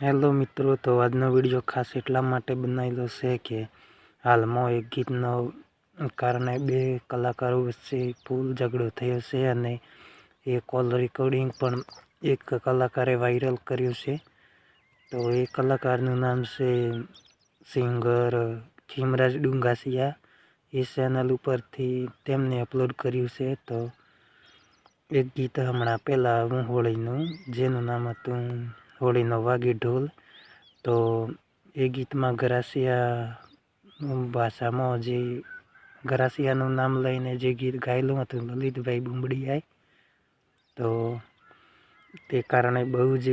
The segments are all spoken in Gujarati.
હેલો મિત્રો, તો આજનો વિડીયો ખાસ એટલા માટે બનાવેલો છે કે હાલમાં એક ગીતનો કારણે બે કલાકારો વચ્ચે ફૂલ ઝઘડો થયો છે અને એ કોલ રેકોર્ડિંગ પણ એક કલાકારે વાયરલ કર્યું છે. તો એ કલાકારનું નામ છે સિંગર ખીમરાજ ડુંગાસિયા. એ ચેનલ ઉપરથી તેમને અપલોડ કર્યું છે. તો એક ગીત હમણાં પહેલાં હું હોળીનું, જેનું નામ હતું હોળીનો વાગે ઢોલ. તો એ ગીતમાં ગરાસિયા ભાષામાં જે ગરાસિયાનું નામ લઈને જે ગીત ગાયેલું હતું લલિતભાઈ બુંબડિયાએ, તો તે કારણે બહુ જ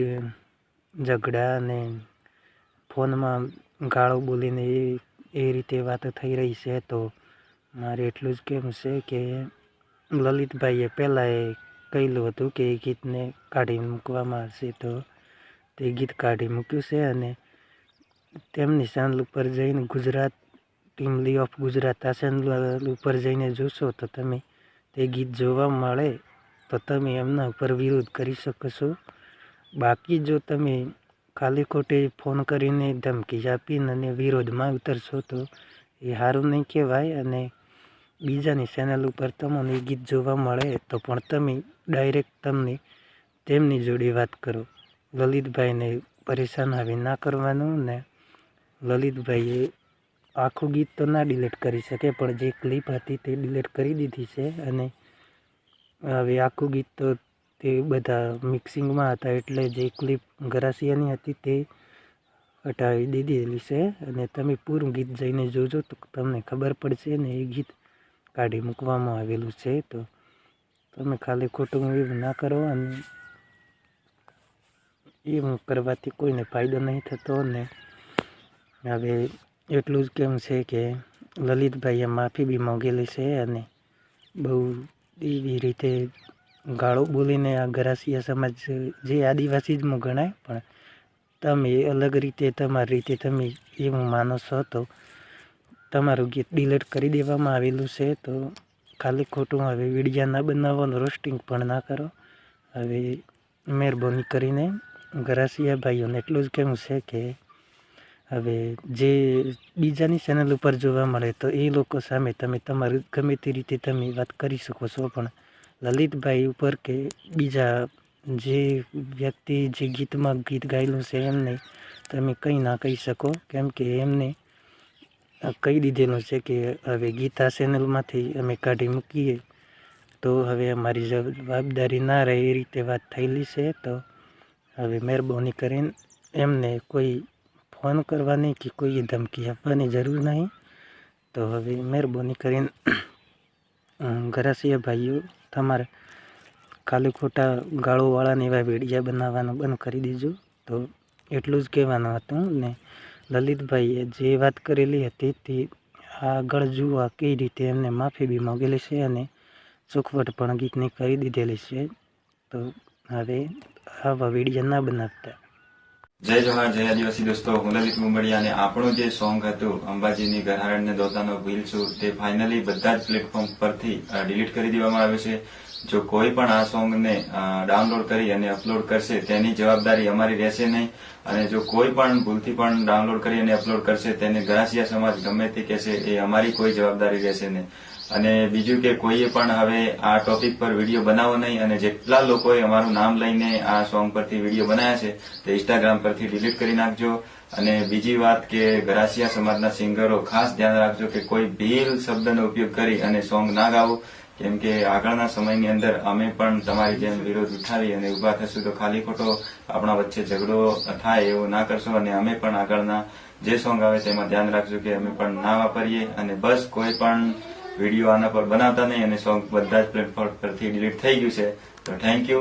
ઝઘડા અને ફોનમાં ગાળો બોલીને એ રીતે વાતો થઈ રહી છે. તો મારે એટલું જ કહેવું છે કે લલિતભાઈએ પહેલાં એ કહેલું હતું કે એ ગીતને કાઢી મૂકવામાં આવશે, તો તે ગીત કાઢી મૂક્યું છે. અને તેમની ચેનલ ઉપર જઈને ગુજરાત ટીમલી ઓફ ગુજરાત આ ચેનલ ઉપર જઈને જોશો તો તમે તે ગીત જોવા મળે તો તમે એમના ઉપર વિરોધ કરી શકો છો. બાકી જો તમે ખાલી ખોટે ફોન કરીને ધમકી આપીને અને વિરોધમાં ઉતરશો તો એ સારું નહીં કહેવાય. અને બીજાની ચેનલ ઉપર તમને એ ગીત જોવા મળે તો પણ તમે ડાયરેક્ટ તેમની જોડે વાત કરો. લલિતભાઈને પરેશાન હવે ના કરવાનું. ને લલિતભાઈએ આખું ગીત તો ના ડિલીટ કરી શકે, પણ જે ક્લિપ હતી તે ડિલીટ કરી દીધી છે. અને હવે આખું ગીત તો તે બધા મિક્સિંગમાં હતા, એટલે જે ક્લિપ ગરાસિયાની હતી તે હટાવી દીધેલી છે. અને તમે પૂરું ગીત જઈને જોજો તો તમને ખબર પડશે. ને એ ગીત કાઢી મૂકવામાં આવેલું છે. તો તમે ખાલી ખોટું એવું ના કરો, અને એવું કરવાથી કોઈને ફાયદો નહીં થતો. ને હવે એટલું જ કેમ છે કે લલિતભાઈએ માફી બી માંગેલી છે, અને બહુ એવી રીતે ગાળો બોલીને આ ગરાસિયા સમાજ જે આદિવાસી જ ગણાય, પણ તમે અલગ રીતે તમારી રીતે તમે એવું માનો છો તો તમારું ગીત ડિલીટ કરી દેવામાં આવેલું છે. તો ખાલી ખોટું હવે વિડીયો ના બનાવવાનું, રોસ્ટિંગ પણ ના કરો. હવે મહેરબાની કરીને ગરાસિયા ભાઈઓને એટલું જ કહેવું છે કે હવે જે બીજાની ચેનલ ઉપર જોવા મળે તો એ લોકો સામે તમે તમારું ગમે તે રીતે તમે વાત કરી શકો છો, પણ લલિતભાઈ ઉપર કે બીજા જે વ્યક્તિ જે ગીતમાં ગીત ગાયેલું છે એમને તમે કંઈ ના કહી શકો, કેમ કે એમને કહી દીધેલું છે કે હવે ગીતા ચેનલમાંથી અમે કાઢી મૂકીએ તો હવે અમારી જવાબદારી ના રહે, એ રીતે વાત થયેલી છે. તો હવે મહેરબાની કરીને એમને કોઈ ફોન કરવાની કે કોઈ ધમકી આપવાની જરૂર નહીં. તો હવે મહેરબાની કરીને ગરાસિયા ભાઈઓ તમારે ખાલી ખોટા ગાળોવાળાને એવા વિડીયા બનાવવાનું બંધ કરી દેજો. તો એટલું જ કહેવાનું હતું. ને લલિતભાઈએ જે વાત કરેલી હતી તે આગળ જુઓ કઈ રીતે એમને માફી બી માંગેલી છે, અને ચોખવટ પણ ગીતની કરી દીધેલી છે. તો હવે આવા વિડીયો ના બનાવતા. જય જોહાર, જય આદિવાસી દોસ્તો. હું લલિત મુંબડિયા, અને આપણું જે સોંગ હતું અંબાજીની ગરહારણને દોતાનો ભીલ છું તે ફાઇનલી બધા જ પ્લેટફોર્મ પરથી ડિલીટ કરી દેવામાં આવ્યું છે. જો કોઈ પણ આ સોંગને ડાઉનલોડ કરી અને અપલોડ કરશે તેની જવાબદારી અમારી રહેશે નહીં, અને જો કોઈ પણ ભૂલથી પણ ડાઉનલોડ કરી અને અપલોડ કરશે તેને ગરાસિયા સમાજ ગમે તે કહેશે એ અમારી કોઈ જવાબદારી રહેશે નહીં. અને બીજું કે કોઈએ પણ હવે આ ટોપિક પર વિડીયો બનાવો નહીં, અને જેટલા લોકોએ અમારું નામ લઈને આ સોંગ પરથી વિડીયો બનાવ્યા છે તે ઇન્સ્ટાગ્રામ પરથી ડિલીટ કરી નાખજો. અને બીજી વાત કે ગરાસિયા સમાજના સિંગરો ખાસ ધ્યાન રાખજો કે કોઈ ભીલ શબ્દનો ઉપયોગ કરી અને સોંગ ના ગાવો, કેમ કે આગળના સમયની અંદર અમે પણ તમારી જેમ વિરોધ ઉઠાવી અને ઉભા થશું તો ખાલી ખોટો આપણા વચ્ચે ઝઘડો થાય એવું ના કરશો. અને અમે પણ આગળના જે સોંગ આવે તેમાં ધ્યાન રાખજો કે અમે પણ ના વાપરીએ. અને બસ કોઈ પણ વિડીયો આના પર બનાવતા નહીં, અને સોંગ બધા જ પ્લેટફોર્મ પરથી ડિલીટ થઈ ગયું છે. તો થેન્ક યુ.